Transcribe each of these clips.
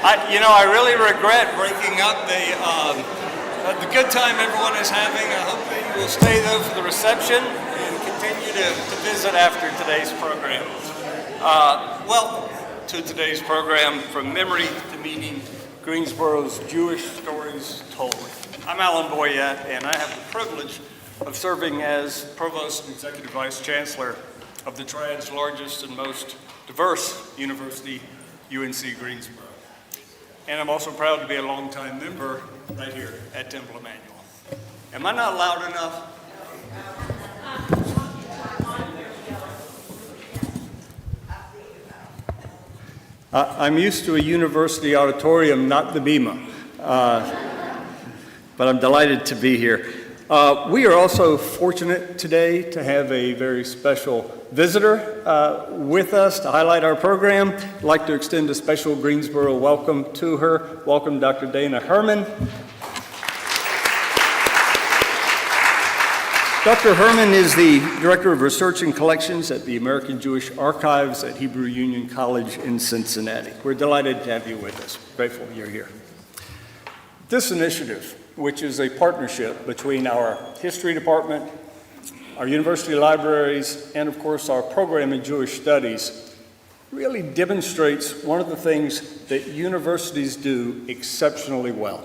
I really regret breaking up the good time everyone is having. I hope that you will stay though for the reception and continue to visit after today's program. Welcome to today's program, From Memory to Meaning, Greensboro's Jewish Stories Told. I'm Alan Boyette, and I have the privilege of serving as Provost and Executive Vice Chancellor of the Triad's largest and most diverse university, UNC Greensboro. And I'm also proud to be a longtime member right here at Temple Emmanuel. Am I not loud enough? I'm used to a university auditorium, not the Bema, but I'm delighted to be here. We are also fortunate today to have a very special visitor with us to highlight our program. I'd like to extend a special Greensboro welcome to her. Welcome, Dr. Dana Herman. Dr. Herman is the Director of Research and Collections at the American Jewish Archives at Hebrew Union College in Cincinnati. We're delighted to have you with us. Grateful you're here. This initiative, which is a partnership between our History Department, our university libraries, and of course our program in Jewish Studies, really demonstrates one of the things that universities do exceptionally well.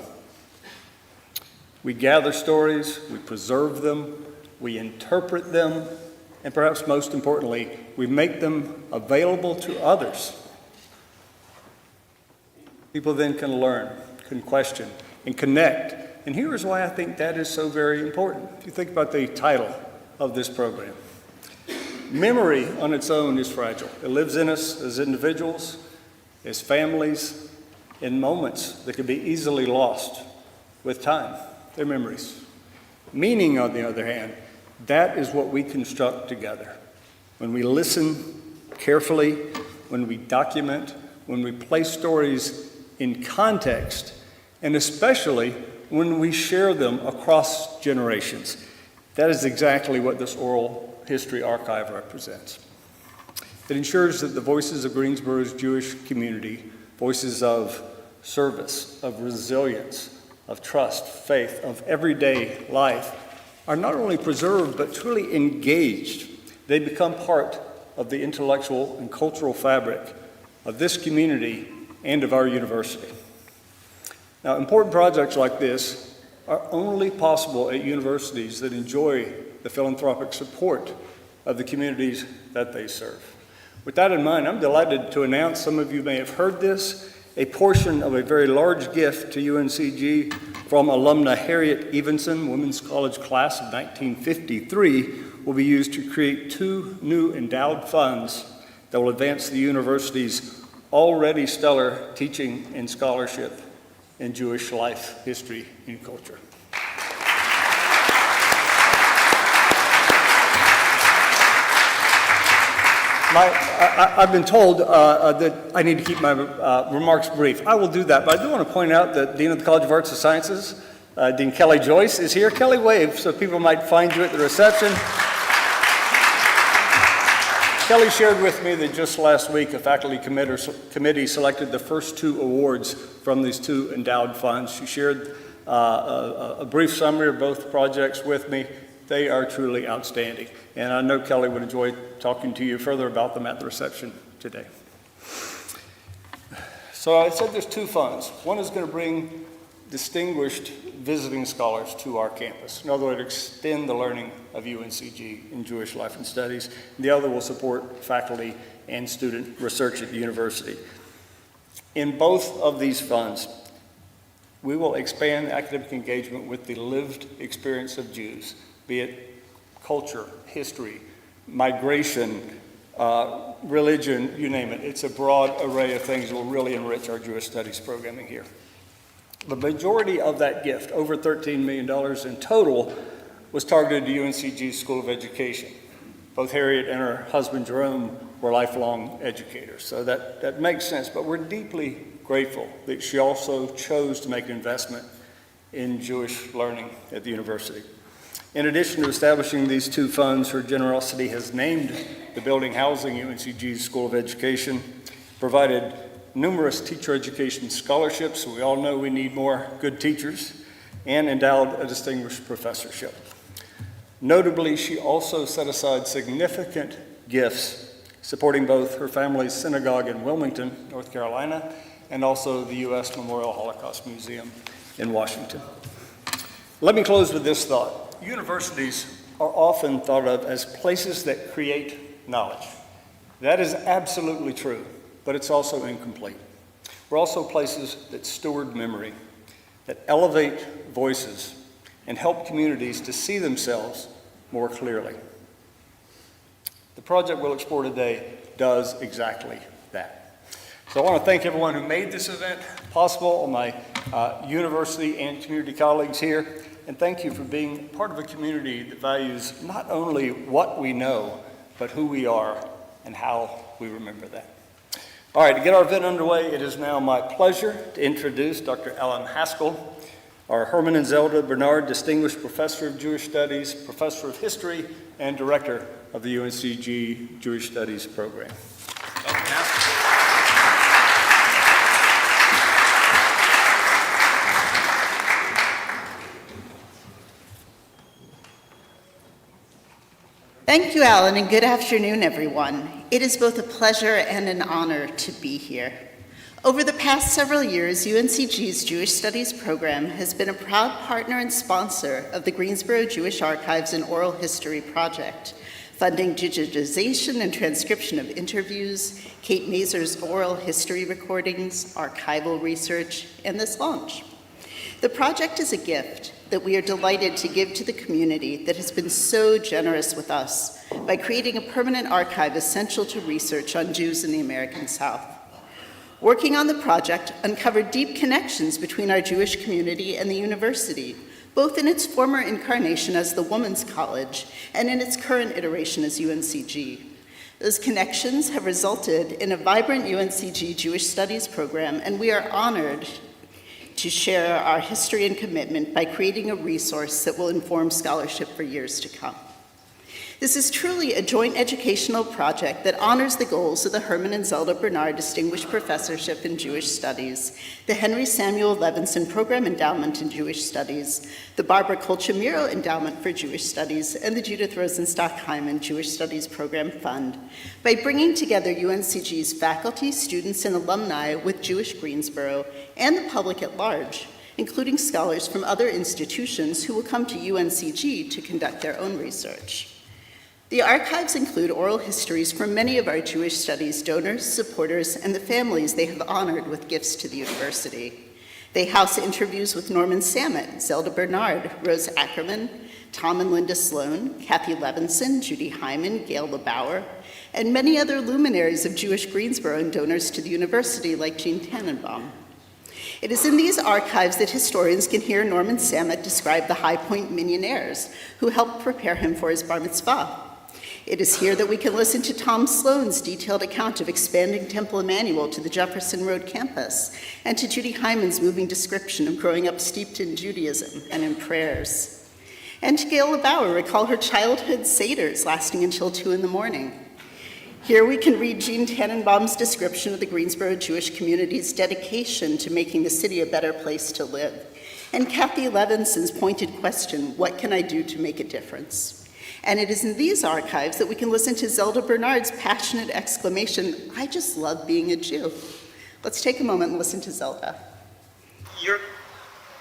We gather stories, we preserve them, we interpret them, and perhaps most importantly, we make them available to others. People then can learn, can question, and connect. And here's why I think that is so very important. If you think about the title of this program, memory on its own is fragile. It lives in us as individuals, as families, in moments that can be easily lost with time. They're memories. Meaning, on the other hand, that is what we construct together. When we listen carefully, when we document, when we place stories in context, and especially when we share them across generations. That is exactly what this oral history archive represents. It ensures that the voices of Greensboro's Jewish community, voices of service, of resilience, of trust, faith, of everyday life, are not only preserved, but truly engaged. They become part of the intellectual and cultural fabric of this community and of our university. Now, important projects like this are only possible at universities that enjoy the philanthropic support of the communities that they serve. With that in mind, I'm delighted to announce, some of you may have heard this, a portion of a very large gift to UNCG from alumna Harriet Evenson, Women's College class of 1953, will be used to create 2 new endowed funds that will advance the university's already stellar teaching and scholarship in Jewish life, history, and culture. I've been told that I need to keep my remarks brief. I will do that, but I do want to point out that Dean of the College of Arts and Sciences, Dean Kelly Joyce, is here. Kelly, wave so people might find you at the reception. Kelly shared with me that just last week a faculty committee selected the first 2 awards from these 2 endowed funds. She shared a brief summary of both projects with me. They are truly outstanding. And I know Kelly would enjoy talking to you further about them at the reception today. So I said there's 2 funds. One is going to bring distinguished visiting scholars to our campus. Another way to extend the learning of UNCG in Jewish life and studies. The other will support faculty and student research at the university. In both of these funds, we will expand academic engagement with the lived experience of Jews, be it culture, history, migration, religion, you name it. It's a broad array of things that will really enrich our Jewish studies programming here. The majority of that gift, over $13 million in total, was targeted to UNCG's School of Education. Both Harriet and her husband Jerome were lifelong educators, so that makes sense, but we're deeply grateful that she also chose to make an investment in Jewish learning at the university. In addition to establishing these 2 funds, her generosity has named the building housing UNCG's School of Education, provided numerous teacher education scholarships, so we all know we need more good teachers, and endowed a distinguished professorship. Notably, she also set aside significant gifts supporting both her family's synagogue in Wilmington, North Carolina, and also the U.S. Memorial Holocaust Museum in Washington. Let me close with this thought. Universities are often thought of as places that create knowledge. That is absolutely true, but it's also incomplete. We're also places that steward memory, that elevate voices, and help communities to see themselves more clearly. The project we'll explore today does exactly that. So I want to thank everyone who made this event possible, all my university and community colleagues here, and thank you for being part of a community that values not only what we know, but who we are and how we remember that. All right, to get our event underway, it is now my pleasure to introduce Dr. Ellen Haskell, our Herman and Zelda Bernard Distinguished Professor of Jewish Studies, Professor of History, and Director of the UNCG Jewish Studies Program. Dr. Haskell. Thank you, Alan, and good afternoon, everyone. It is both a pleasure and an honor to be here. Over the past several years, UNCG's Jewish Studies program has been a proud partner and sponsor of the Greensboro Jewish Archives and Oral History Project, funding digitization and transcription of interviews, Kate Mazur's oral history recordings, archival research, and this launch. The project is a gift that we are delighted to give to the community that has been so generous with us by creating a permanent archive essential to research on Jews in the American South. Working on the project uncovered deep connections between our Jewish community and the university, both in its former incarnation as the Women's College and in its current iteration as UNCG. Those connections have resulted in a vibrant UNCG Jewish Studies program, and we are honored to share our history and commitment by creating a resource that will inform scholarship for years to come. This is truly a joint educational project that honors the goals of the Herman and Zelda Bernard Distinguished Professorship in Jewish Studies, the Henry Samuel Levinson Program Endowment in Jewish Studies, the Barbara Colchimiro Endowment for Jewish Studies, and the Judith Rosenstock Hyman Jewish Studies Program Fund, by bringing together UNCG's faculty, students, and alumni with Jewish Greensboro and the public at large, including scholars from other institutions who will come to UNCG to conduct their own research. The archives include oral histories from many of our Jewish Studies donors, supporters, and the families they have honored with gifts to the university. They house interviews with Norman Samet, Zelda Bernard, Rose Ackerman, Tom and Linda Sloan, Kathy Levinson, Judy Hyman, Gail LeBauer, and many other luminaries of Jewish Greensboro and donors to the university like Jean Tannenbaum. It is in these archives that historians can hear Norman Samet describe the High Point millionaires who helped prepare him for his bar mitzvah. It is here that we can listen to Tom Sloan's detailed account of expanding Temple Emmanuel to the Jefferson Road campus, and to Judy Hyman's moving description of growing up steeped in Judaism and in prayers. And to Gail LeBauer recall her childhood seders lasting until 2 a.m. Here we can read Jean Tannenbaum's description of the Greensboro Jewish community's dedication to making the city a better place to live, and Kathy Levinson's pointed question, what can I do to make a difference? And it is in these archives that we can listen to Zelda Bernard's passionate exclamation, I just love being a Jew. Let's take a moment and listen to Zelda. Your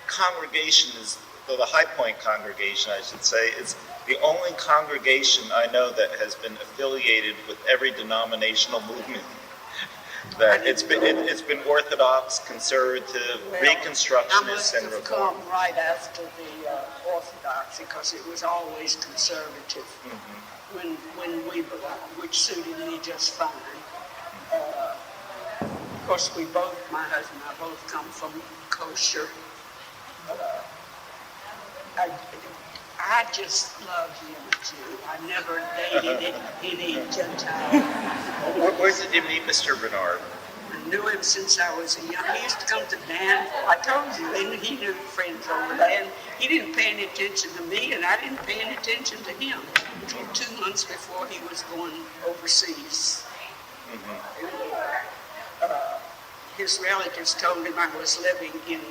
congregation is, or the High Point congregation, I should say, is the only congregation I know that has been affiliated with every denominational movement. That it's been Orthodox, conservative, Reconstructionist, and Reform. Come right after the Orthodoxy, because it was always conservative when we belonged, which suited me just fine. Of course, my husband and I both come from kosher. I just love being a Jew. I never dated any Gentile. Where did you meet Mr. Bernard? I knew him since I was young. He used to come to Dan. I told you, and he knew friends over there. And he didn't pay any attention to me, and I didn't pay any attention to him until 2 months before he was going overseas. his relatives told him I was living in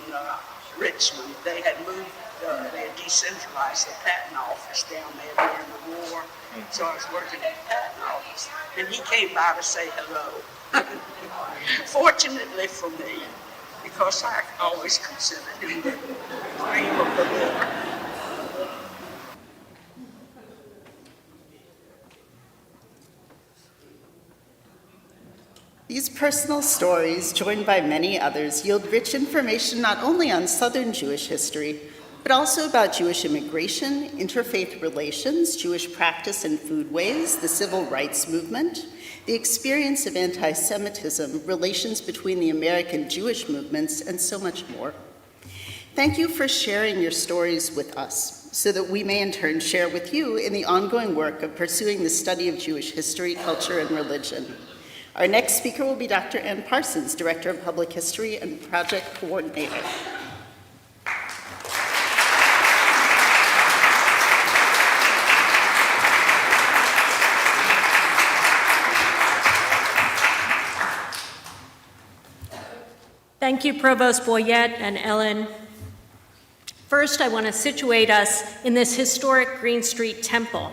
Richmond. They had moved, they had decentralized the patent office down there during the war. So I was working at the patent office. And he came by to say hello. Fortunately for me, because I always considered him the cream of the war. These personal stories, joined by many others, yield rich information not only on Southern Jewish history, but also about Jewish immigration, interfaith relations, Jewish practice and foodways, the civil rights movement, the experience of anti-Semitism, relations between the American Jewish movements, and so much more. Thank you for sharing your stories with us, so that we may in turn share with you in the ongoing work of pursuing the study of Jewish history, culture, and religion. Our next speaker will be Dr. Ann Parsons, Director of Public History and Project Coordinator. Thank you, Provost Boyette and Ellen. First, I want to situate us in this historic Green Street Temple,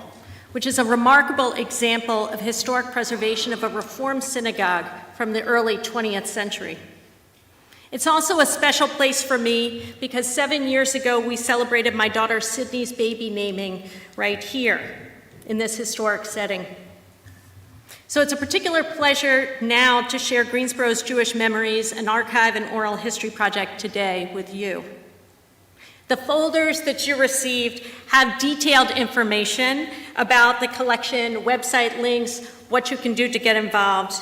which is a remarkable example of historic preservation of a Reformed synagogue from the early 20th century. It's also a special place for me because 7 years ago we celebrated my daughter Sydney's baby naming right here in this historic setting. So it's a particular pleasure now to share Greensboro's Jewish Memories, an archive and oral history project today with you. The folders that you received have detailed information about the collection, website links, what you can do to get involved.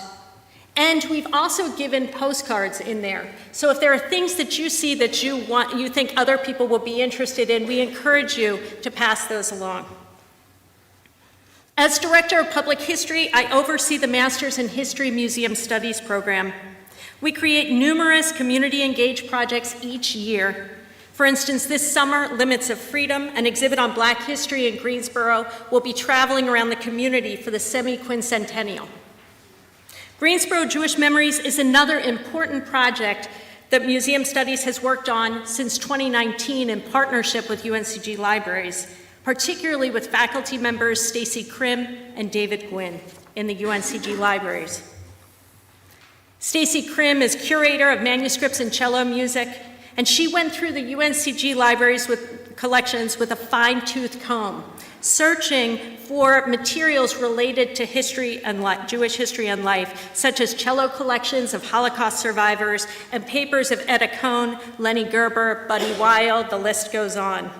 And we've also given postcards in there. So if there are things that you see that you think other people will be interested in, we encourage you to pass those along. As Director of Public History, I oversee the Masters in History Museum Studies program. We create numerous community-engaged projects each year. For instance, this summer, Limits of Freedom, an exhibit on Black history in Greensboro, will be traveling around the community for the semi-quincentennial. Greensboro Jewish Memories is another important project that Museum Studies has worked on since 2019 in partnership with UNCG Libraries, particularly with faculty members Stacy Krim and David Gwynn in the UNCG Libraries. Stacy Krim is curator of manuscripts and cello music, and she went through the UNCG Libraries collections with a fine-tooth comb, searching for materials related to history and Jewish history and life, such as cello collections of Holocaust survivors and papers of Etta Cohn, Lenny Gerber, Buddy Wild, the list goes on.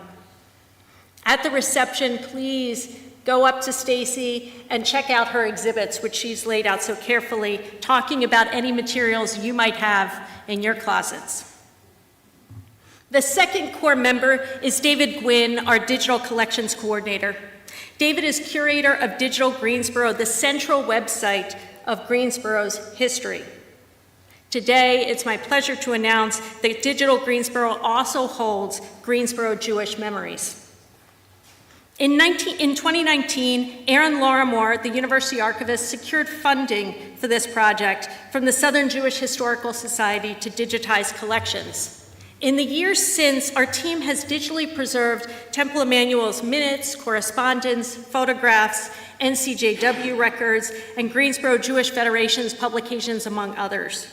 At the reception, please go up to Stacy and check out her exhibits, which she's laid out so carefully, talking about any materials you might have in your closets. The second core member is David Gwynn, our Digital Collections Coordinator. David is curator of Digital Greensboro, the central website of Greensboro's history. Today, it's my pleasure to announce that Digital Greensboro also holds Greensboro Jewish Memories. In 2019, Aaron Larimore, the University Archivist, secured funding for this project from the Southern Jewish Historical Society to digitize collections. In the years since, our team has digitally preserved Temple Emmanuel's minutes, correspondence, photographs, NCJW records, and Greensboro Jewish Federation's publications, among others.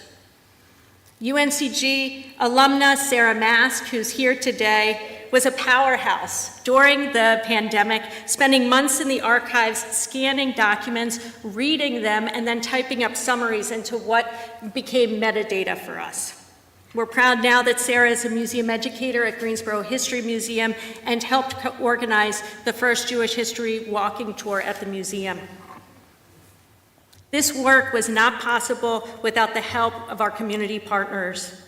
UNCG alumna Sarah Mask, who's here today, was a powerhouse during the pandemic, spending months in the archives scanning documents, reading them, and then typing up summaries into what became metadata for us. We're proud now that Sarah is a museum educator at Greensboro History Museum and helped organize the first Jewish history walking tour at the museum. This work was not possible without the help of our community partners.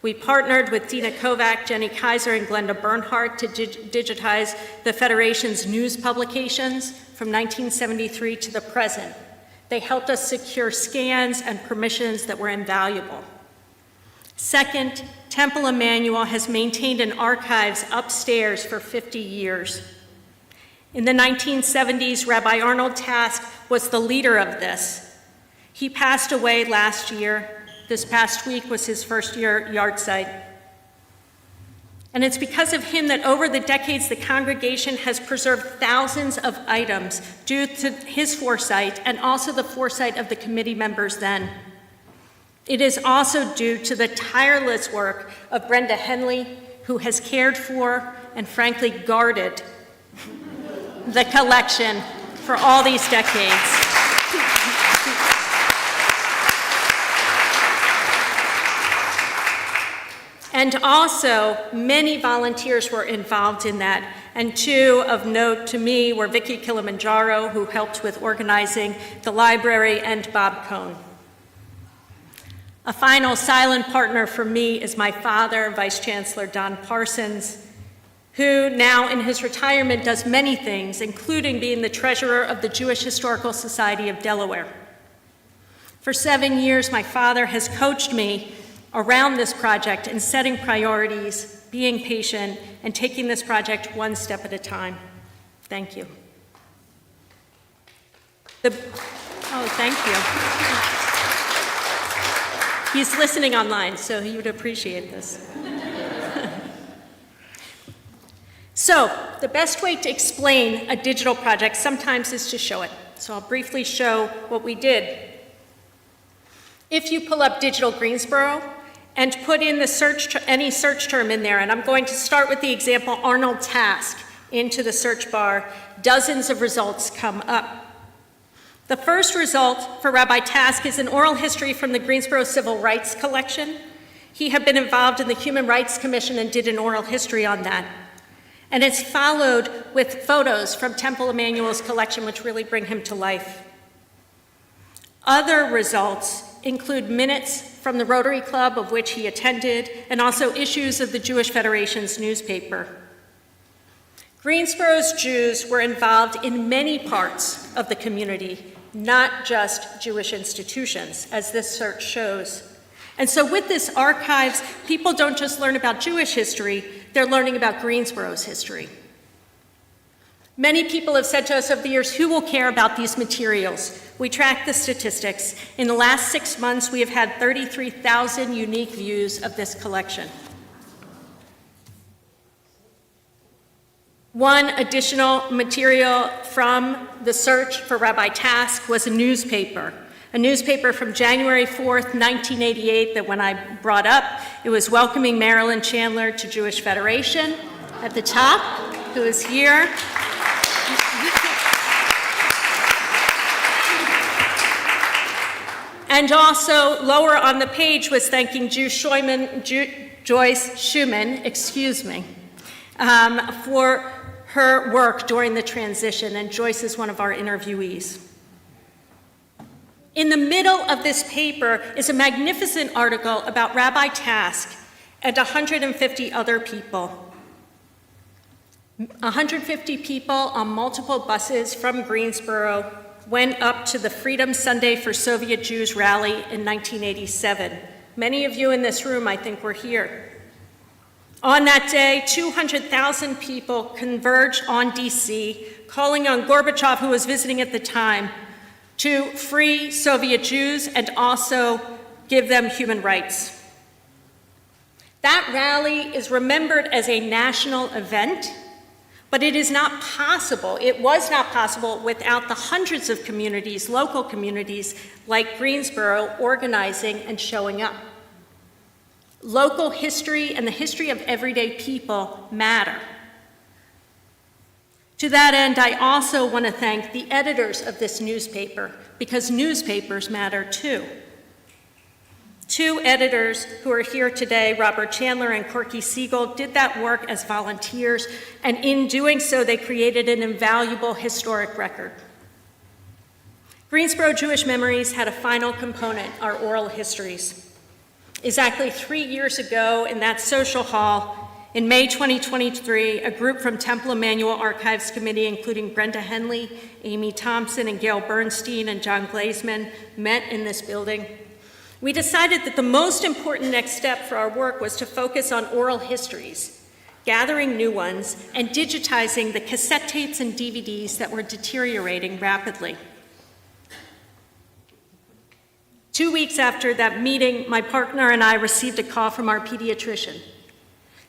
We partnered with Dina Kovac, Jenny Kaiser, and Glenda Bernhardt to digitize the Federation's news publications from 1973 to the present. They helped us secure scans and permissions that were invaluable. Second, Temple Emmanuel has maintained an archives upstairs for 50 years. In the 1970s, Rabbi Arnold Task was the leader of this. He passed away last year. This past week was his first year yard site. And it's because of him that over the decades, the congregation has preserved thousands of items due to his foresight and also the foresight of the committee members then. It is also due to the tireless work of Brenda Henley, who has cared for and frankly guarded the collection for all these decades. And also, many volunteers were involved in that. And two of note to me were Vicki Kilimanjaro, who helped with organizing the library, and Bob Cohn. A final silent partner for me is my father, Vice Chancellor Don Parsons, who now in his retirement does many things, including being the treasurer of the Jewish Historical Society of Delaware. For 7 years, my father has coached me around this project and setting priorities, being patient, and taking this project one step at a time. Thank you. Thank you. He's listening online, so he would appreciate this. So, the best way to explain a digital project sometimes is to show it. So I'll briefly show what we did. If you pull up Digital Greensboro, and put in any search term in there, and I'm going to start with the example Arnold Task into the search bar, dozens of results come up. The first result for Rabbi Task is an oral history from the Greensboro Civil Rights Collection. He had been involved in the Human Rights Commission and did an oral history on that. And it's followed with photos from Temple Emmanuel's collection, which really bring him to life. Other results include minutes from the Rotary Club of which he attended, and also issues of the Jewish Federation's newspaper. Greensboro's Jews were involved in many parts of the community, not just Jewish institutions, as this search shows. And so with this archives, people don't just learn about Jewish history, they're learning about Greensboro's history. Many people have said to us over the years, who will care about these materials? We track the statistics. In the last 6 months, we have had 33,000 unique views of this collection. One additional material from the search for Rabbi Task was a newspaper from January 4th, 1988, that when I brought up, it was welcoming Marilyn Chandler to Jewish Federation at the top, who is here. And also, lower on the page was thanking Joyce Schumann, for her work during the transition, and Joyce is one of our interviewees. In the middle of this paper is a magnificent article about Rabbi Task and 150 other people. 150 people on multiple buses from Greensboro went up to the Freedom Sunday for Soviet Jews rally in 1987. Many of you in this room, I think, were here. On that day, 200,000 people converged on DC, calling on Gorbachev, who was visiting at the time, to free Soviet Jews and also give them human rights. That rally is remembered as a national event, but it was not possible without the hundreds of communities, local communities like Greensboro, organizing and showing up. Local history and the history of everyday people matter. To that end, I also want to thank the editors of this newspaper, because newspapers matter too. Two editors who are here today, Robert Chandler and Corky Siegel, did that work as volunteers, and in doing so, they created an invaluable historic record. Greensboro Jewish Memories had a final component, our oral histories. Exactly 3 years ago in that social hall, in May 2023, a group from Temple Emmanuel Archives Committee, including Brenda Henley, Amy Thompson, and Gail Bernstein, and John Glazeman, met in this building. We decided that the most important next step for our work was to focus on oral histories, gathering new ones, and digitizing the cassette tapes and DVDs that were deteriorating rapidly. 2 weeks after that meeting, my partner and I received a call from our pediatrician.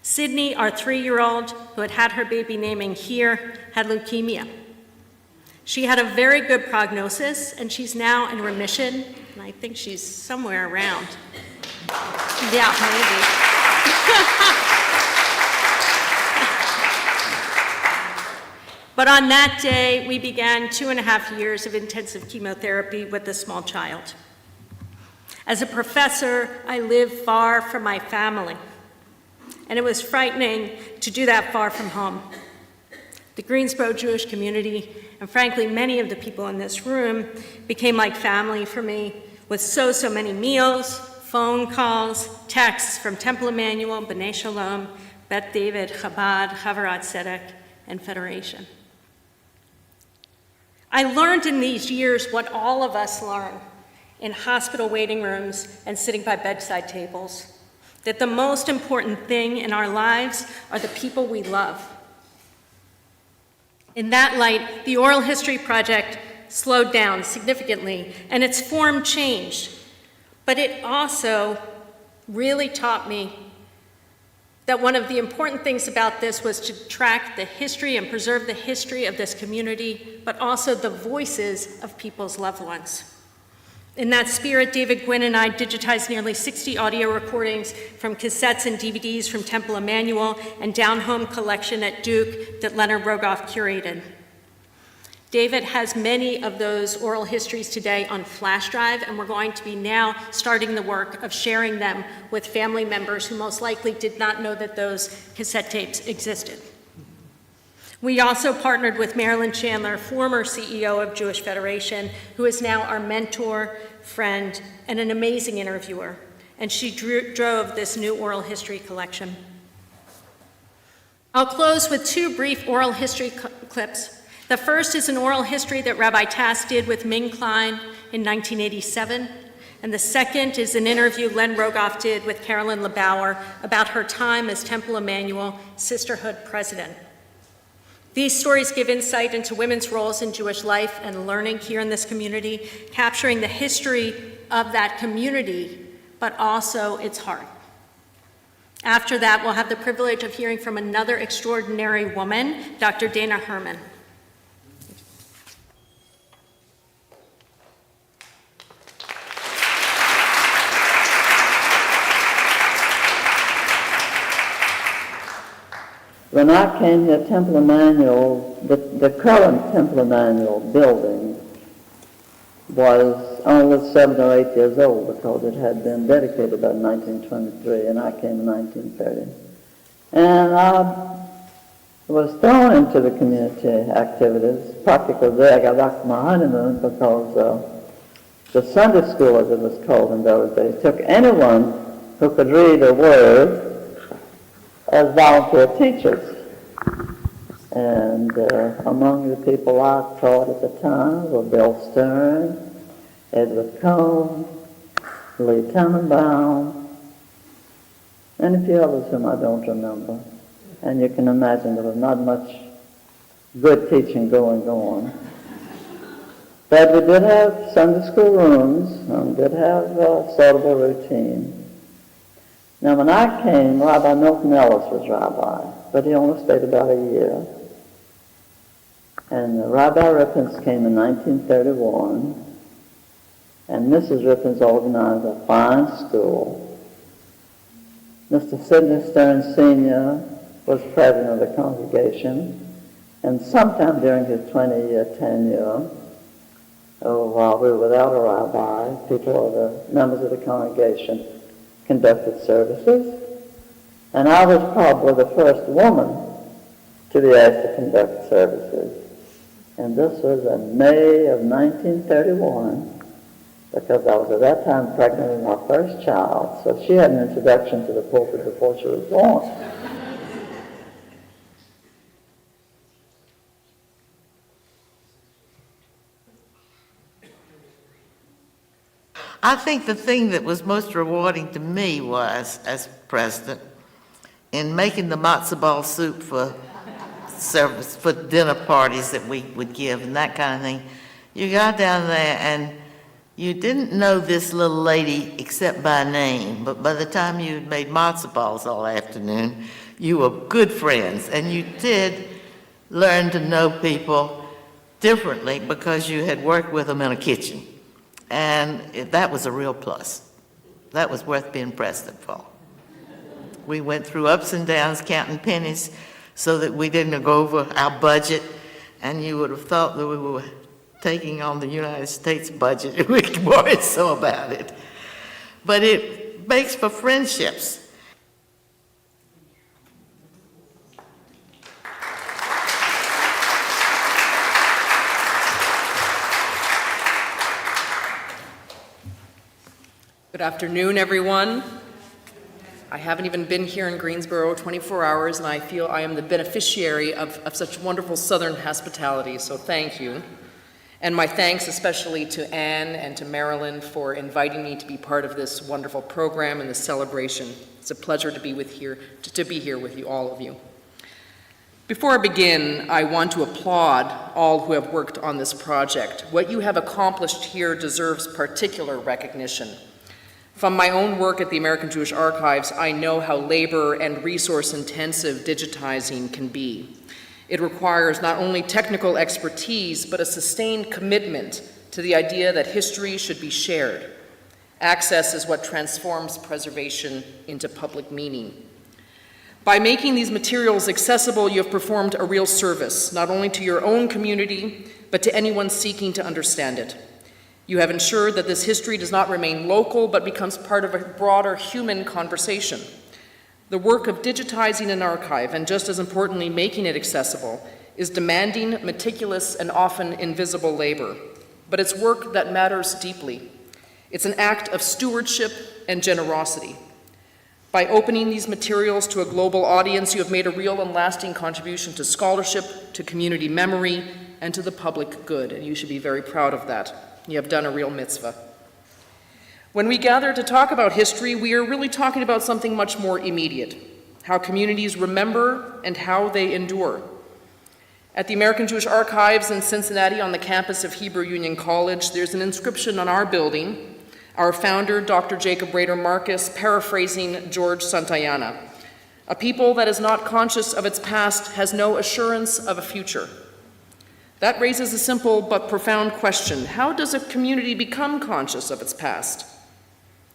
Sydney, our 3-year-old, who had had her baby naming here, had leukemia. She had a very good prognosis, and she's now in remission, and I think she's somewhere around. Yeah, maybe. But on that day, we began 2.5 years of intensive chemotherapy with a small child. As a professor, I lived far from my family, and it was frightening to do that far from home. The Greensboro Jewish community, and frankly, many of the people in this room, became like family for me, with so many meals, phone calls, texts from Temple Emmanuel, B'nai Shalom, Bet David, Chabad, Havarat Tzedek, and Federation. I learned in these years what all of us learn in hospital waiting rooms and sitting by bedside tables, that the most important thing in our lives are the people we love. In that light, the Oral History Project slowed down significantly, and its form changed. But it also really taught me that one of the important things about this was to track the history and preserve the history of this community, but also the voices of people's loved ones. In that spirit, David Gwynn and I digitized nearly 60 audio recordings from cassettes and DVDs from Temple Emmanuel and Down Home collection at Duke that Leonard Rogoff curated. David has many of those oral histories today on flash drive, and we're going to be now starting the work of sharing them with family members who most likely did not know that those cassette tapes existed. We also partnered with Marilyn Chandler, former CEO of Jewish Federation, who is now our mentor, friend, and an amazing interviewer, and she drove this new oral history collection. I'll close with 2 brief oral history clips. The first is an oral history that Rabbi Tass did with Ming Klein in 1987, and the second is an interview Len Rogoff did with Carolyn LeBauer about her time as Temple Emmanuel Sisterhood President. These stories give insight into women's roles in Jewish life and learning here in this community, capturing the history of that community, but also its heart. After that, we'll have the privilege of hearing from another extraordinary woman, Dr. Dana Herman. When I came here, Temple Emmanuel, the current Temple Emmanuel building was only 7 or 8 years old because it had been dedicated by 1923, and I came in 1930. And I was thrown into the community activities. Practically there I got back to my honeymoon because the Sunday school, as it was called in those days, took anyone who could read a word as volunteer teachers. And among the people I taught at the time were Bill Stern, Edward Cohn, Lee Tannenbaum, and a few others whom I don't remember. And you can imagine there was not much good teaching going on. But we did have Sunday school rooms, and did have sort of a routine. Now, when I came, Rabbi Milton Ellis was rabbi, but he only stayed about a year. And Rabbi Rippins came in 1931, and Mrs. Rippins organized a fine school. Mr. Sidney Stern Sr. was president of the congregation, and sometime during his 20-year tenure, while we were without a rabbi, people, the members of the congregation, conducted services, and I was probably the first woman to be asked to conduct services. And this was in May of 1931, because I was at that time pregnant with my first child, so she had an introduction to the pulpit before she was born. I think the thing that was most rewarding to me was, as president, in making the matzo ball soup for service, for dinner parties that we would give and that kind of thing. You got down there and You didn't know this little lady except by name, but by the time you had made matzo balls all afternoon, you were good friends, and you did learn to know people differently because you had worked with them in a kitchen. And that was a real plus. That was worth being president for. We went through ups and downs counting pennies so that we didn't go over our budget, and you would have thought that we were taking on the United States budget. We worried so about it. But it makes for friendships. Good afternoon, everyone. I haven't even been here in Greensboro 24 hours, and I feel I am the beneficiary of such wonderful Southern hospitality, so thank you. And my thanks especially to Anne and to Marilyn for inviting me to be part of this wonderful program and this celebration. It's a pleasure to be here with you, all of you. Before I begin, I want to applaud all who have worked on this project. What you have accomplished here deserves particular recognition. From my own work at the American Jewish Archives, I know how labor and resource-intensive digitizing can be. It requires not only technical expertise, but a sustained commitment to the idea that history should be shared. Access is what transforms preservation into public meaning. By making these materials accessible, you have performed a real service, not only to your own community, but to anyone seeking to understand it. You have ensured that this history does not remain local, but becomes part of a broader human conversation. The work of digitizing an archive, and just as importantly, making it accessible, is demanding, meticulous, and often invisible labor. But it's work that matters deeply. It's an act of stewardship and generosity. By opening these materials to a global audience, you have made a real and lasting contribution to scholarship, to community memory, and to the public good, and you should be very proud of that. You have done a real mitzvah. When we gather to talk about history, we are really talking about something much more immediate, how communities remember and how they endure. At the American Jewish Archives in Cincinnati on the campus of Hebrew Union College, there's an inscription on our building, our founder, Dr. Jacob Rader Marcus, paraphrasing George Santayana. A people that is not conscious of its past has no assurance of a future. That raises a simple but profound question. How does a community become conscious of its past?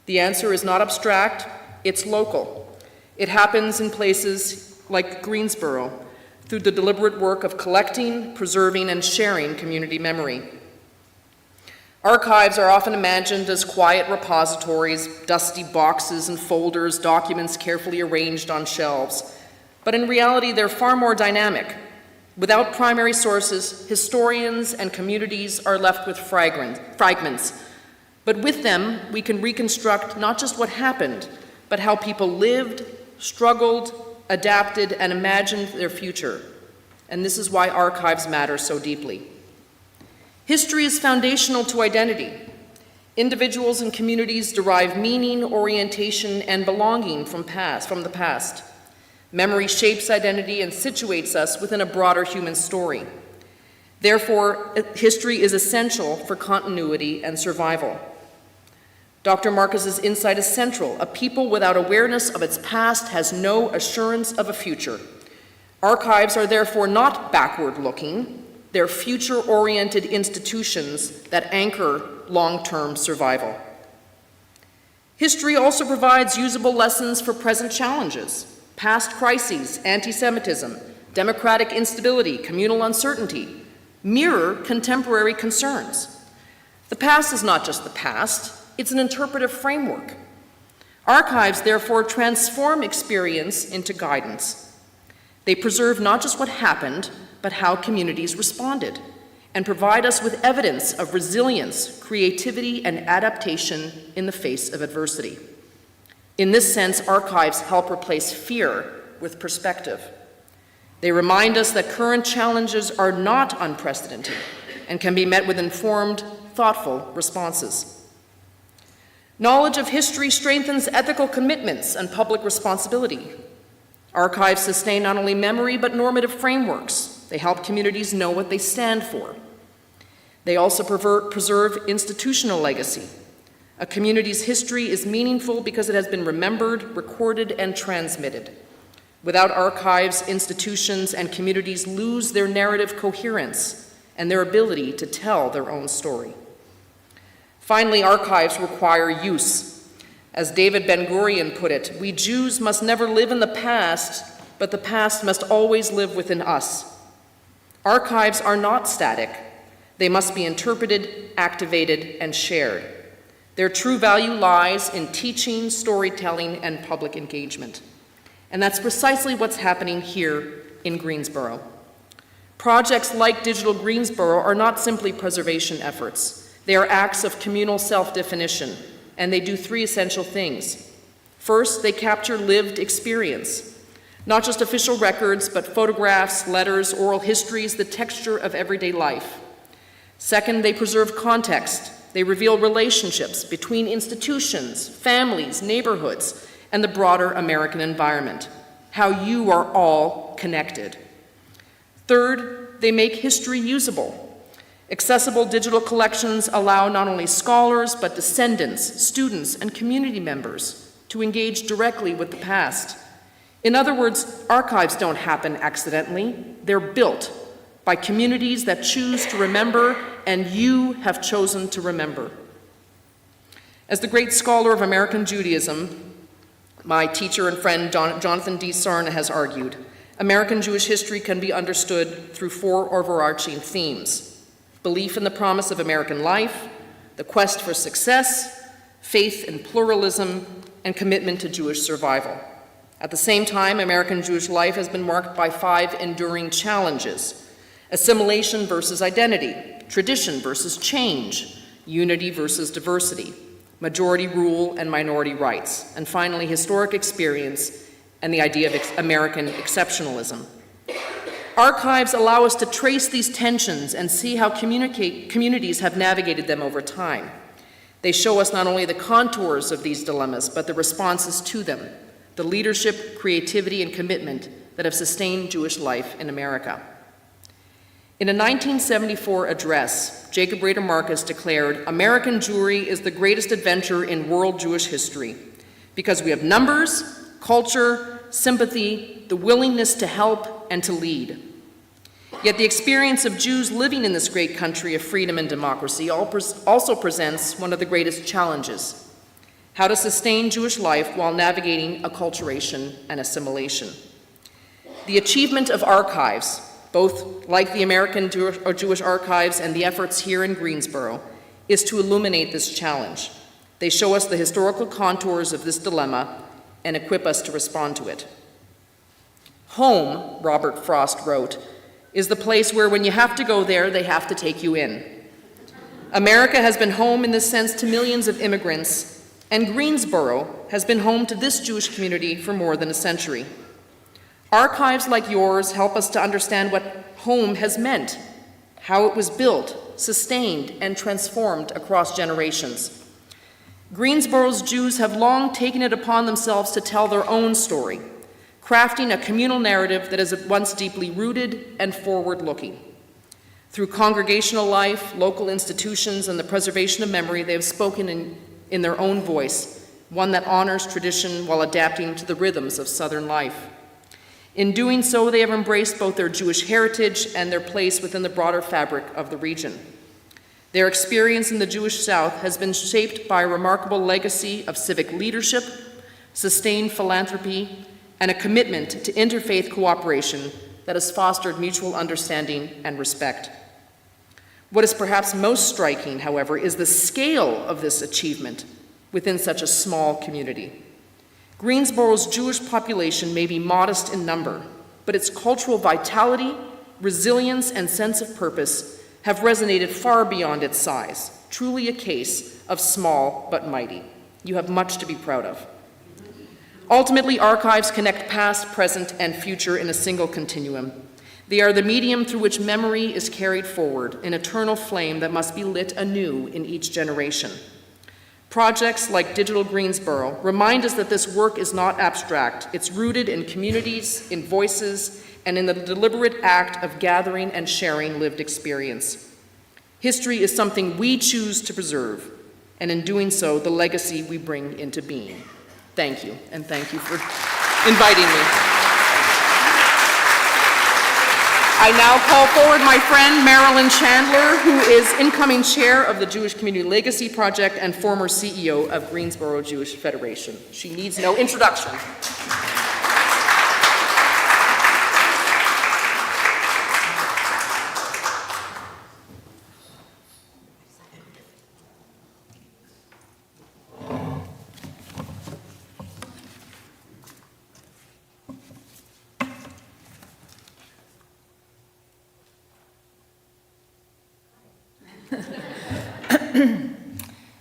The answer is not abstract, it's local. It happens in places like Greensboro through the deliberate work of collecting, preserving, and sharing community memory. Archives are often imagined as quiet repositories, dusty boxes and folders, documents carefully arranged on shelves. But in reality, they're far more dynamic. Without primary sources, historians and communities are left with fragments. But with them, we can reconstruct not just what happened, but how people lived, struggled, adapted, and imagined their future. And this is why archives matter so deeply. History is foundational to identity. Individuals and communities derive meaning, orientation, and belonging from the past. Memory shapes identity and situates us within a broader human story. Therefore, history is essential for continuity and survival. Dr. Marcus's insight is central. A people without awareness of its past has no assurance of a future. Archives are therefore not backward-looking. They're future-oriented institutions that anchor long-term survival. History also provides usable lessons for present challenges. Past crises, anti-Semitism, democratic instability, communal uncertainty mirror contemporary concerns. The past is not just the past, it's an interpretive framework. Archives, therefore, transform experience into guidance. They preserve not just what happened, but how communities responded, and provide us with evidence of resilience, creativity, and adaptation in the face of adversity. In this sense, archives help replace fear with perspective. They remind us that current challenges are not unprecedented and can be met with informed, thoughtful responses. Knowledge of history strengthens ethical commitments and public responsibility. Archives sustain not only memory, but normative frameworks. They help communities know what they stand for. They also preserve institutional legacy. A community's history is meaningful because it has been remembered, recorded, and transmitted. Without archives, institutions and communities lose their narrative coherence and their ability to tell their own story. Finally, archives require use. As David Ben-Gurion put it, we Jews must never live in the past, but the past must always live within us. Archives are not static. They must be interpreted, activated, and shared. Their true value lies in teaching, storytelling, and public engagement. And that's precisely what's happening here in Greensboro. Projects like Digital Greensboro are not simply preservation efforts. They are acts of communal self-definition, and they do three essential things. First, they capture lived experience, not just official records, but photographs, letters, oral histories, the texture of everyday life. Second, they preserve context. They reveal relationships between institutions, families, neighborhoods, and the broader American environment, how you are all connected. Third, they make history usable. Accessible digital collections allow not only scholars, but descendants, students, and community members to engage directly with the past. In other words, archives don't happen accidentally. They're built by communities that choose to remember, and you have chosen to remember. As the great scholar of American Judaism, my teacher and friend Jonathan D. Sarna has argued, American Jewish history can be understood through four overarching themes: belief in the promise of American life, the quest for success, faith in pluralism, and commitment to Jewish survival. At the same time, American Jewish life has been marked by five enduring challenges: assimilation versus identity, tradition versus change, unity versus diversity, majority rule and minority rights, and finally, historic experience and the idea of American exceptionalism. Archives allow us to trace these tensions and see how communities have navigated them over time. They show us not only the contours of these dilemmas, but the responses to them, the leadership, creativity, and commitment that have sustained Jewish life in America. In a 1974 address, Jacob Rader Marcus declared, "American Jewry is the greatest adventure in world Jewish history because we have numbers, culture, sympathy, the willingness to help and to lead." Yet the experience of Jews living in this great country of freedom and democracy also presents one of the greatest challenges: how to sustain Jewish life while navigating acculturation and assimilation. The achievement of archives, both like the American Jewish archives and the efforts here in Greensboro, is to illuminate this challenge. They show us the historical contours of this dilemma and equip us to respond to it. Home, Robert Frost wrote, is the place where when you have to go there, they have to take you in. America has been home in this sense to millions of immigrants, and Greensboro has been home to this Jewish community for more than a century. Archives like yours help us to understand what home has meant, how it was built, sustained, and transformed across generations. Greensboro's Jews have long taken it upon themselves to tell their own story, crafting a communal narrative that is at once deeply rooted and forward-looking. Through congregational life, local institutions, and the preservation of memory, they have spoken in their own voice, one that honors tradition while adapting to the rhythms of Southern life. In doing so, they have embraced both their Jewish heritage and their place within the broader fabric of the region. Their experience in the Jewish South has been shaped by a remarkable legacy of civic leadership, sustained philanthropy, and a commitment to interfaith cooperation that has fostered mutual understanding and respect. What is perhaps most striking, however, is the scale of this achievement within such a small community. Greensboro's Jewish population may be modest in number, but its cultural vitality, resilience, and sense of purpose have resonated far beyond its size. Truly a case of small but mighty. You have much to be proud of. Ultimately, archives connect past, present, and future in a single continuum. They are the medium through which memory is carried forward, an eternal flame that must be lit anew in each generation. Projects like Digital Greensboro remind us that this work is not abstract. It's rooted in communities, in voices, and in the deliberate act of gathering and sharing lived experience. History is something we choose to preserve, and in doing so, the legacy we bring into being. Thank you, and thank you for inviting me. I now call forward my friend Marilyn Chandler, who is incoming chair of the Jewish Community Legacy Project and former CEO of Greensboro Jewish Federation. She needs no introduction.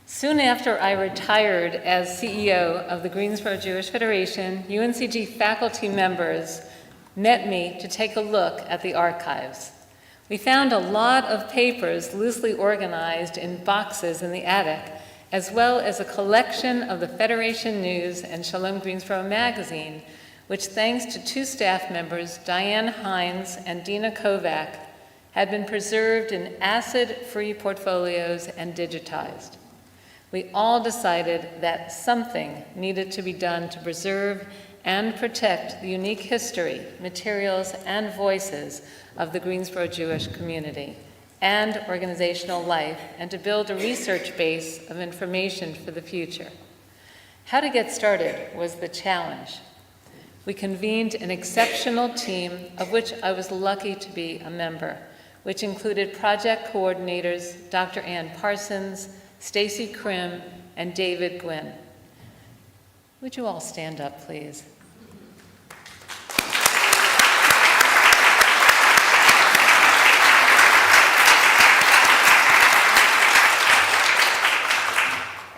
Soon after I retired as CEO of the Greensboro Jewish Federation, UNCG faculty members met me to take a look at the archives. We found a lot of papers loosely organized in boxes in the attic, as well as a collection of the Federation News and Shalom Greensboro magazine, which, thanks to two staff members, Diane Hines and Dina Kovac, had been preserved in acid-free portfolios and digitized. We all decided that something needed to be done to preserve and protect the unique history, materials, and voices of the Greensboro Jewish community and organizational life, and to build a research base of information for the future. How to get started was the challenge. We convened an exceptional team, of which I was lucky to be a member, which included project coordinators Dr. Ann Parsons, Stacy Krim, and David Gwynn. Would you all stand up, please?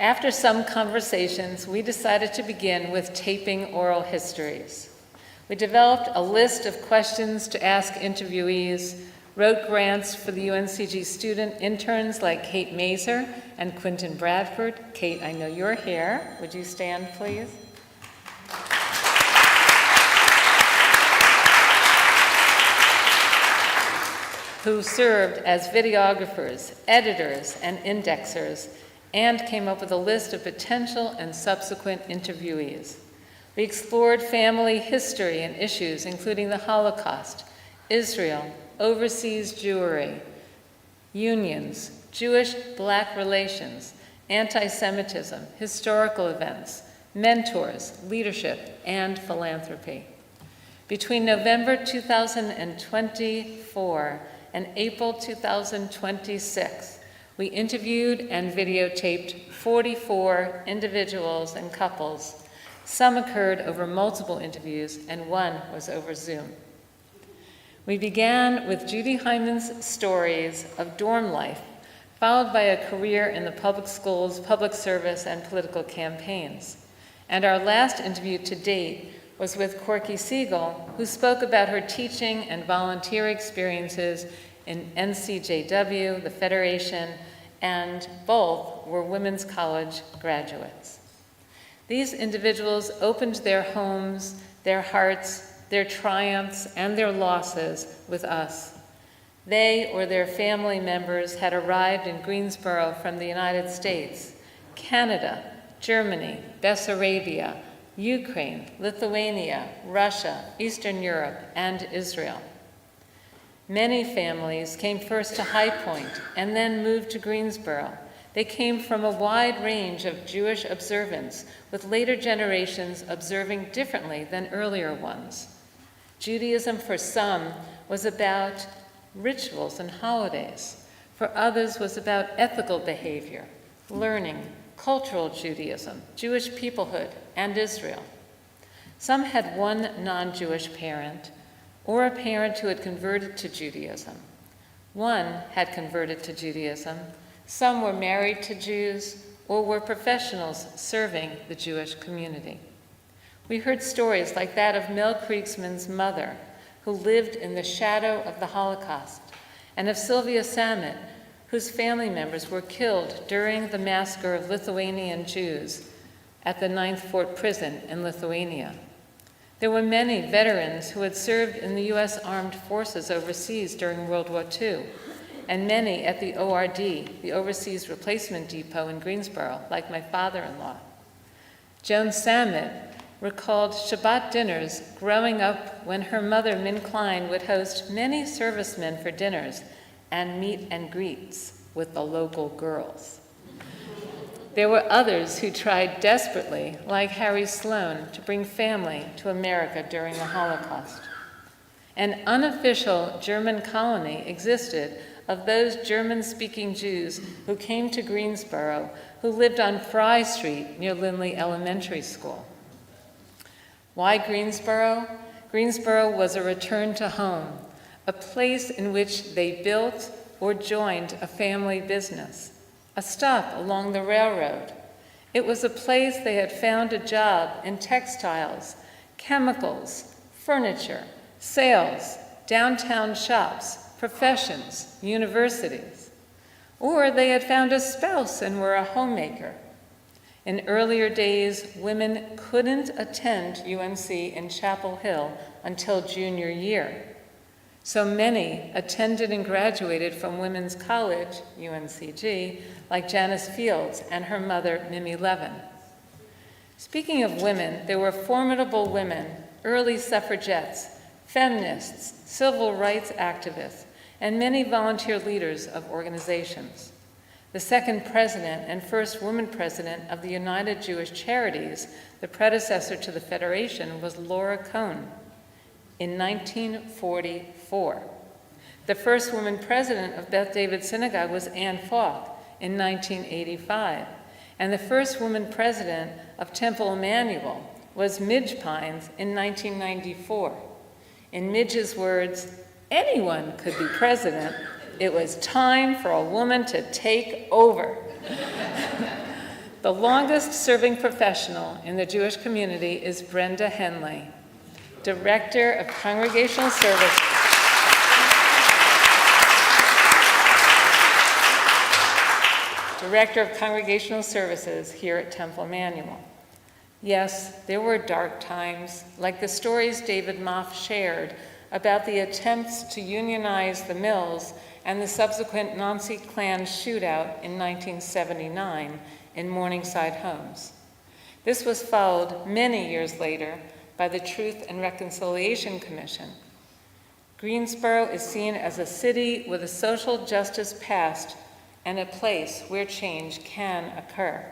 After some conversations, we decided to begin with taping oral histories. We developed a list of questions to ask interviewees, wrote grants for the UNCG student interns like Kate Mazer and Quentin Bradford. Kate, I know you're here. Would you stand, please? Who served as videographers, editors, and indexers, and came up with a list of potential and subsequent interviewees. We explored family history and issues, including the Holocaust, Israel, overseas Jewry, unions, Jewish-Black relations, anti-Semitism, historical events, mentors, leadership, and philanthropy. Between November 2024 and April 2026, we interviewed and videotaped 44 individuals and couples. Some occurred over multiple interviews, and one was over Zoom. We began with Judy Hyman's stories of dorm life, followed by a career in the public schools, public service, and political campaigns. And our last interview to date was with Corky Siegel, who spoke about her teaching and volunteer experiences in NCJW, the Federation, and both were Women's College graduates. These individuals opened their homes, their hearts, their triumphs, and their losses with us. They or their family members had arrived in Greensboro from the United States, Canada, Germany, Bessarabia, Ukraine, Lithuania, Russia, Eastern Europe, and Israel. Many families came first to High Point and then moved to Greensboro. They came from a wide range of Jewish observance, with later generations observing differently than earlier ones. Judaism for some was about rituals and holidays. For others was about ethical behavior, learning, cultural Judaism, Jewish peoplehood, and Israel. Some had one non-Jewish parent or a parent who had converted to Judaism. One had converted to Judaism. Some were married to Jews or were professionals serving the Jewish community. We heard stories like that of Mel Kriegsman's mother, who lived in the shadow of the Holocaust, and of Sylvia Samet, whose family members were killed during the massacre of Lithuanian Jews at the 9th Fort Prison in Lithuania. There were many veterans who had served in the U.S. Armed Forces overseas during World War II, and many at the ORD, the Overseas Replacement Depot in Greensboro, like my father-in-law. Joan Samet recalled Shabbat dinners growing up when her mother, Min Klein, would host many servicemen for dinners and meet and greets with the local girls. There were others who tried desperately, like Harry Sloan, to bring family to America during the Holocaust. An unofficial German colony existed of those German-speaking Jews who came to Greensboro, who lived on Fry Street near Lindley Elementary School. Why Greensboro? Greensboro was a return to home, a place in which they built or joined a family business, a stop along the railroad. It was a place they had found a job in textiles, chemicals, furniture, sales, downtown shops, professions, universities. Or they had found a spouse and were a homemaker. In earlier days, women couldn't attend UNC in Chapel Hill until junior year. So many attended and graduated from Women's College, UNCG, like Janice Fields and her mother, Mimi Levin. Speaking of women, there were formidable women, early suffragettes, feminists, civil rights activists, and many volunteer leaders of organizations. The second president and first woman president of the United Jewish Charities, the predecessor to the Federation, was Laura Cohn in 1944. The first woman president of Beth David Synagogue was Anne Falk in 1985. And the first woman president of Temple Emmanuel was Midge Pines in 1994. In Midge's words, anyone could be president. It was time for a woman to take over. The longest serving professional in the Jewish community is Brenda Henley, Director of Congregational Services. Director of Congregational Services here at Temple Emmanuel. Yes, there were dark times, like the stories David Moff shared about the attempts to unionize the mills and the subsequent Nazi Klan shootout in 1979 in Morningside Homes. This was followed many years later by the Truth and Reconciliation Commission. Greensboro is seen as a city with a social justice past and a place where change can occur.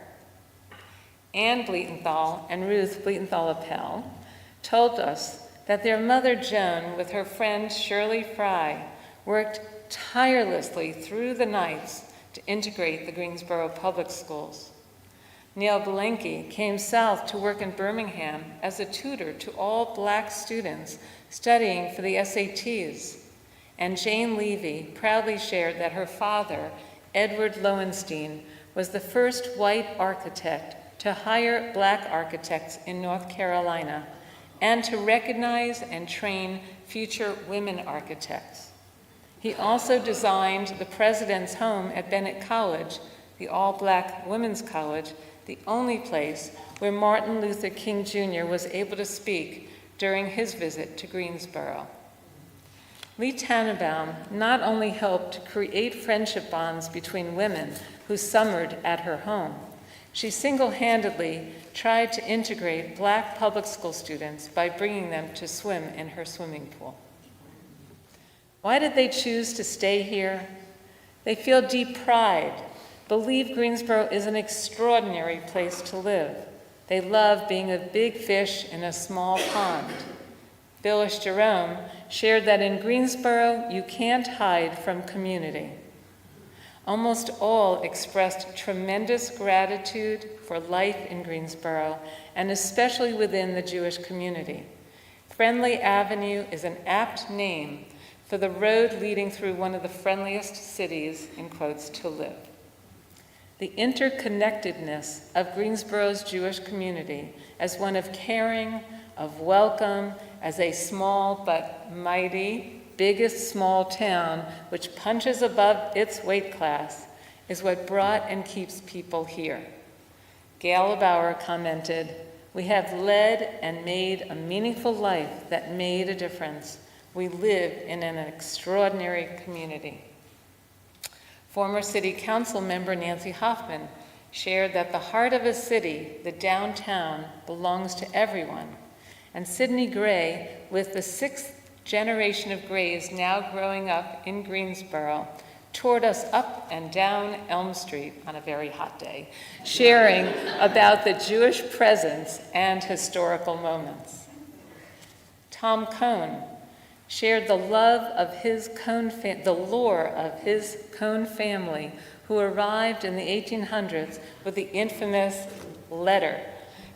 Anne Bletenthal and Ruth Bletenthal-Appel told us that their mother Joan, with her friend Shirley Fry, worked tirelessly through the nights to integrate the Greensboro public schools. Neil Belenky came south to work in Birmingham as a tutor to all Black students studying for the SATs. And Jane Levy proudly shared that her father, Edward Lowenstein, was the first white architect to hire Black architects in North Carolina and to recognize and train future women architects. He also designed the president's home at Bennett College, the all-Black women's college, the only place where Martin Luther King Jr. was able to speak during his visit to Greensboro. Lee Tannenbaum not only helped to create friendship bonds between women who summered at her home, she single-handedly tried to integrate Black public school students by bringing them to swim in her swimming pool. Why did they choose to stay here? They feel deep pride, believe Greensboro is an extraordinary place to live. They love being a big fish in a small pond. Phyllis Jerome shared that in Greensboro, you can't hide from community. Almost all expressed tremendous gratitude for life in Greensboro, and especially within the Jewish community. Friendly Avenue is an apt name for the road leading through one of the friendliest cities, in quotes, to live. The interconnectedness of Greensboro's Jewish community as one of caring, of welcome, as a small but mighty, biggest small town which punches above its weight class is what brought and keeps people here. Gail Bauer commented, "We have led and made a meaningful life that made a difference. We live in an extraordinary community." Former City Council member Nancy Hoffman shared that the heart of a city, the downtown, belongs to everyone. And Sidney Gray, with the 6th generation of Grays now growing up in Greensboro, toured us up and down Elm Street on a very hot day, sharing about the Jewish presence and historical moments. Tom Cohn shared the lore of his Cohn family, who arrived in the 1800s with the infamous letter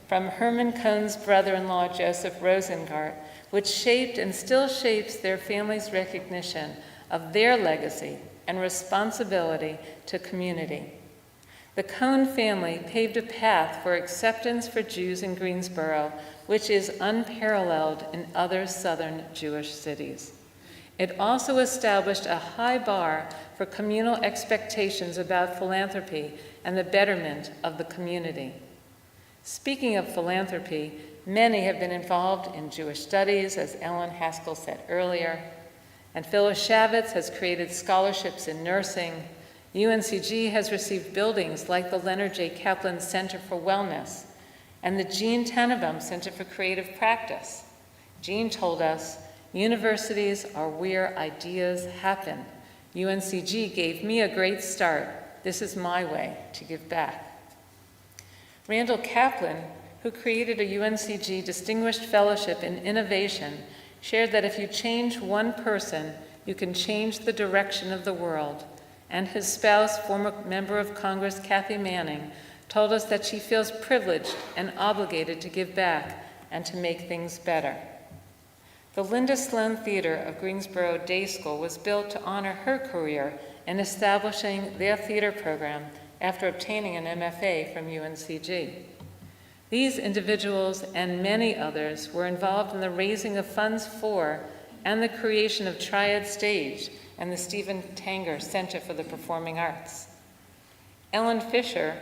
from Herman Cohn's brother-in-law, Joseph Rosengart, which shaped and still shapes their family's recognition of their legacy and responsibility to community. The Cohn family paved a path for acceptance for Jews in Greensboro, which is unparalleled in other southern Jewish cities. It also established a high bar for communal expectations about philanthropy and the betterment of the community. Speaking of philanthropy, many have been involved in Jewish studies, as Ellen Haskell said earlier, and Phyllis Shavitz has created scholarships in nursing. UNCG has received buildings like the Leonard J. Kaplan Center for Wellness and the Jean Tannenbaum Center for Creative Practice. Jean told us, "Universities are where ideas happen. UNCG gave me a great start. This is my way to give back." Randall Kaplan, who created a UNCG Distinguished Fellowship in Innovation, shared that if you change one person, you can change the direction of the world. And his spouse, former member of Congress Kathy Manning, told us that she feels privileged and obligated to give back and to make things better. The Linda Sloan Theater of Greensboro Day School was built to honor her career in establishing their theater program after obtaining an MFA from UNCG. These individuals and many others were involved in the raising of funds for and the creation of Triad Stage and the Stephen Tanger Center for the Performing Arts. Ellen Fisher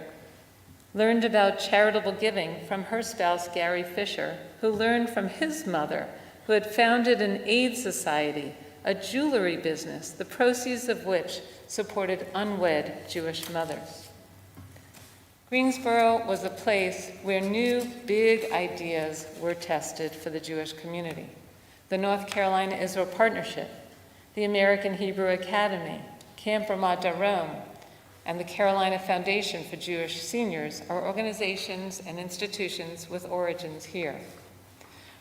learned about charitable giving from her spouse, Gary Fisher, who learned from his mother, who had founded an aid society, a jewelry business, the proceeds of which supported unwed Jewish mothers. Greensboro was a place where new, big ideas were tested for the Jewish community. The North Carolina-Israel Partnership, the American Hebrew Academy, Camp Ramat Darom, and the Carolina Foundation for Jewish Seniors are organizations and institutions with origins here.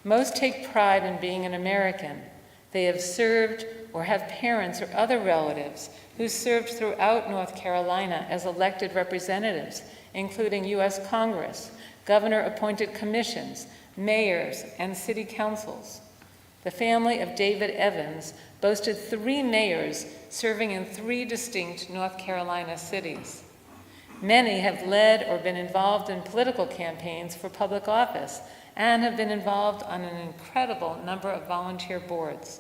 Most take pride in being an American. They have served or have parents or other relatives who served throughout North Carolina as elected representatives, including U.S. Congress, governor-appointed commissions, mayors, and city councils. The family of David Evans boasted 3 mayors serving in 3 distinct North Carolina cities. Many have led or been involved in political campaigns for public office and have been involved on an incredible number of volunteer boards.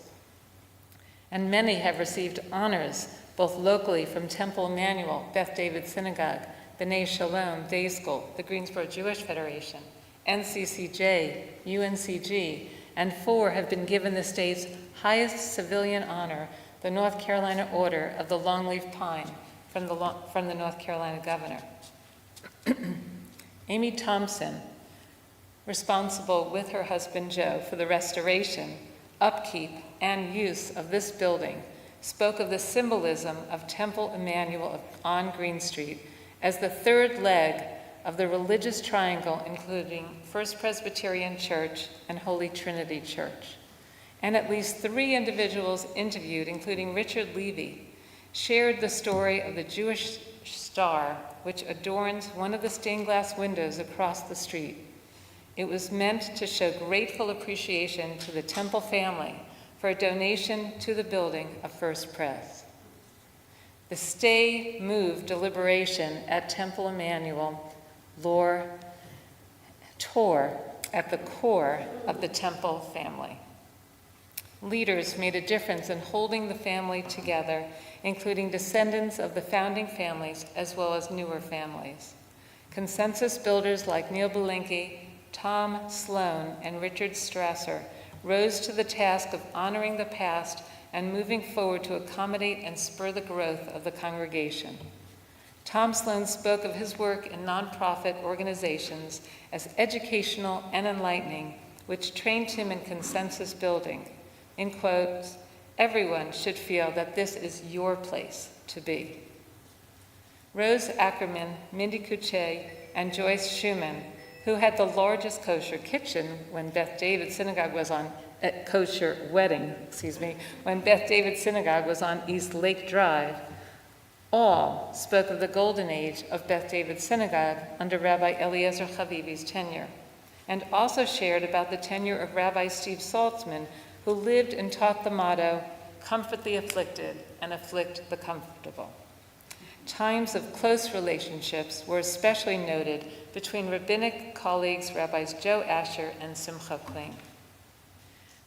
And many have received honors, both locally from Temple Emmanuel, Beth David Synagogue, B'nai Shalom Day School, the Greensboro Jewish Federation, NCCJ, UNCG, and 4 have been given the state's highest civilian honor, the North Carolina Order of the Longleaf Pine from the North Carolina governor. Amy Thompson, responsible with her husband Joe for the restoration, upkeep, and use of this building, spoke of the symbolism of Temple Emmanuel on Green Street as the 3rd leg of the religious triangle, including First Presbyterian Church and Holy Trinity Church. And at least 3 individuals interviewed, including Richard Levy, shared the story of the Jewish star, which adorns one of the stained glass windows across the street. It was meant to show grateful appreciation to the Temple family for a donation to the building of First Pres. The Stay Move deliberation at Temple Emmanuel tore at the core of the Temple family. Leaders made a difference in holding the family together, including descendants of the founding families as well as newer families. Consensus builders like Neil Belinkie, Tom Sloan, and Richard Strasser rose to the task of honoring the past and moving forward to accommodate and spur the growth of the congregation. Tom Sloan spoke of his work in nonprofit organizations as educational and enlightening, which trained him in consensus building. In quotes, "Everyone should feel that this is your place to be." Rose Ackerman, Mindy Kuche, and Joyce Schumann, who had the largest kosher kitchen when Beth David Synagogue was on when Beth David Synagogue was on East Lake Drive, all spoke of the golden age of Beth David Synagogue under Rabbi Eliezer Chavivi's tenure, and also shared about the tenure of Rabbi Steve Saltzman, who lived and taught the motto, "Comfort the afflicted and afflict the comfortable." Times of close relationships were especially noted between rabbinic colleagues Rabbis Joe Asher and Simcha Kling.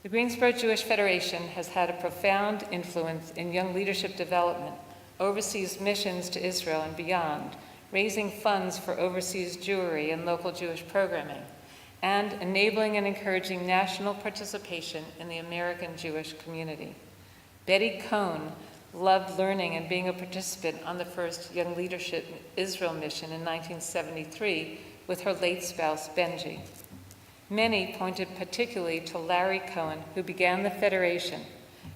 The Greensboro Jewish Federation has had a profound influence in young leadership development, overseas missions to Israel and beyond, raising funds for overseas Jewry and local Jewish programming, and enabling and encouraging national participation in the American Jewish community. Betty Cohn loved learning and being a participant on the first Young Leadership Israel mission in 1973 with her late spouse, Benji. Many pointed particularly to Larry Cohen, who began the Federation,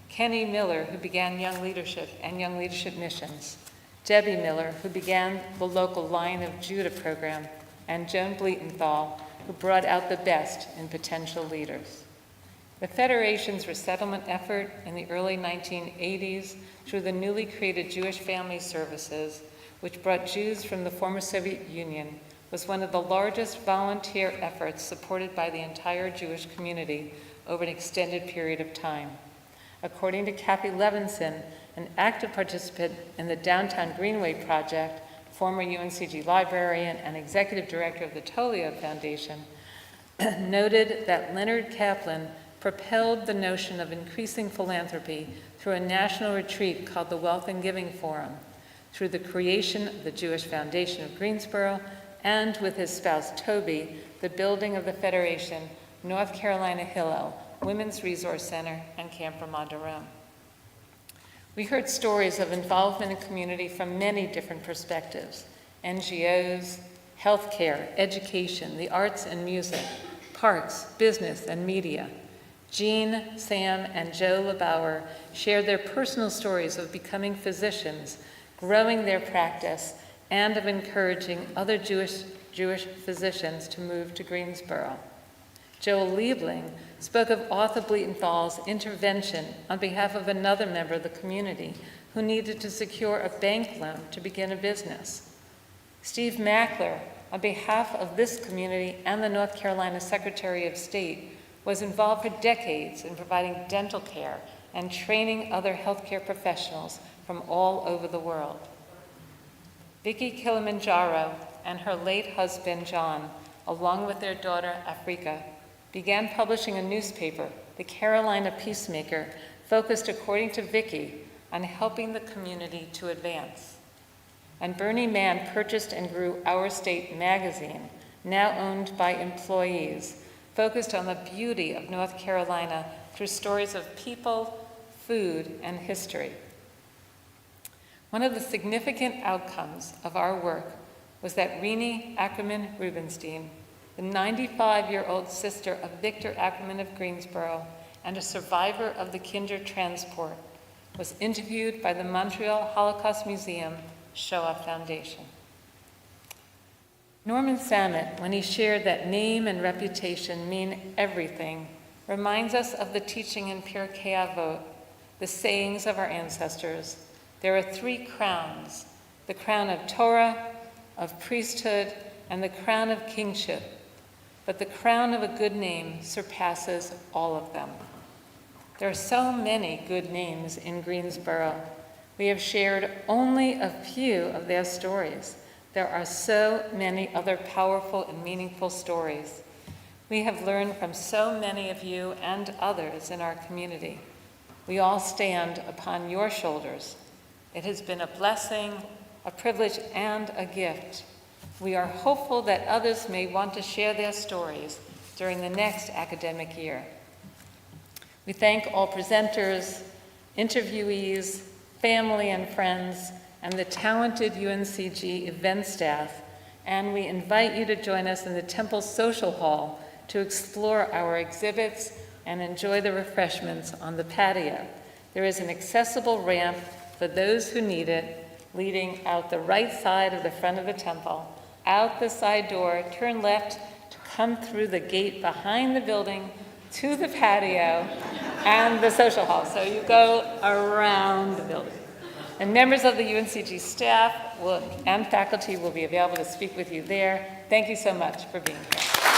Kenny Miller, who began Young Leadership and Young Leadership Missions, Debbie Miller, who began the local Lion of Judah program, and Joan Bleetenthal, who brought out the best in potential leaders. The Federation's resettlement effort in the early 1980s through the newly created Jewish Family Services, which brought Jews from the former Soviet Union, was one of the largest volunteer efforts supported by the entire Jewish community over an extended period of time. According to Kathy Levinson, an active participant in the Downtown Greenway Project, former UNCG librarian and executive director of the Tolio Foundation, noted that Leonard Kaplan propelled the notion of increasing philanthropy through a national retreat called the Wealth and Giving Forum, through the creation of the Jewish Foundation of Greensboro, and with his spouse Toby, the building of the Federation, North Carolina Hillel, Women's Resource Center, and Camp Ronderome. We heard stories of involvement in community from many different perspectives: NGOs, healthcare, education, the arts and music, parks, business, and media. Jean, Sam, and Joe LeBauer shared their personal stories of becoming physicians, growing their practice, and of encouraging other Jewish physicians to move to Greensboro. Joel Liebling spoke of Arthur Bleetenthal's intervention on behalf of another member of the community who needed to secure a bank loan to begin a business. Steve Mackler, on behalf of this community and the North Carolina Secretary of State, was involved for decades in providing dental care and training other healthcare professionals from all over the world. Vicki Kilimanjaro and her late husband, John, along with their daughter, Afrika, began publishing a newspaper, The Carolina Peacemaker, focused, according to Vicki, on helping the community to advance. And Bernie Mann purchased and grew Our State magazine, now owned by employees, focused on the beauty of North Carolina through stories of people, food, and history. One of the significant outcomes of our work was that Rini Ackerman Rubenstein, the 95-year-old sister of Victor Ackerman of Greensboro and a survivor of the Kinder transport, was interviewed by the Montreal Holocaust Museum Shoah Foundation. Norman Samet, when he shared that name and reputation mean everything, reminds us of the teaching in Pirkei Avot, the sayings of our ancestors. There are 3 crowns: the crown of Torah, of priesthood, and the crown of kingship. But the crown of a good name surpasses all of them. There are so many good names in Greensboro. We have shared only a few of their stories. There are so many other powerful and meaningful stories. We have learned from so many of you and others in our community. We all stand upon your shoulders. It has been a blessing, a privilege, and a gift. We are hopeful that others may want to share their stories during the next academic year. We thank all presenters, interviewees, family and friends, and the talented UNCG event staff, and we invite you to join us in the Temple Social Hall to explore our exhibits and enjoy the refreshments on the patio. There is an accessible ramp for those who need it, leading out the right side of the front of the temple, out the side door, turn left to come through the gate behind the building to the patio and the social hall. So you go around the building. And members of the UNCG staff and faculty will be available to speak with you there. Thank you so much for being here.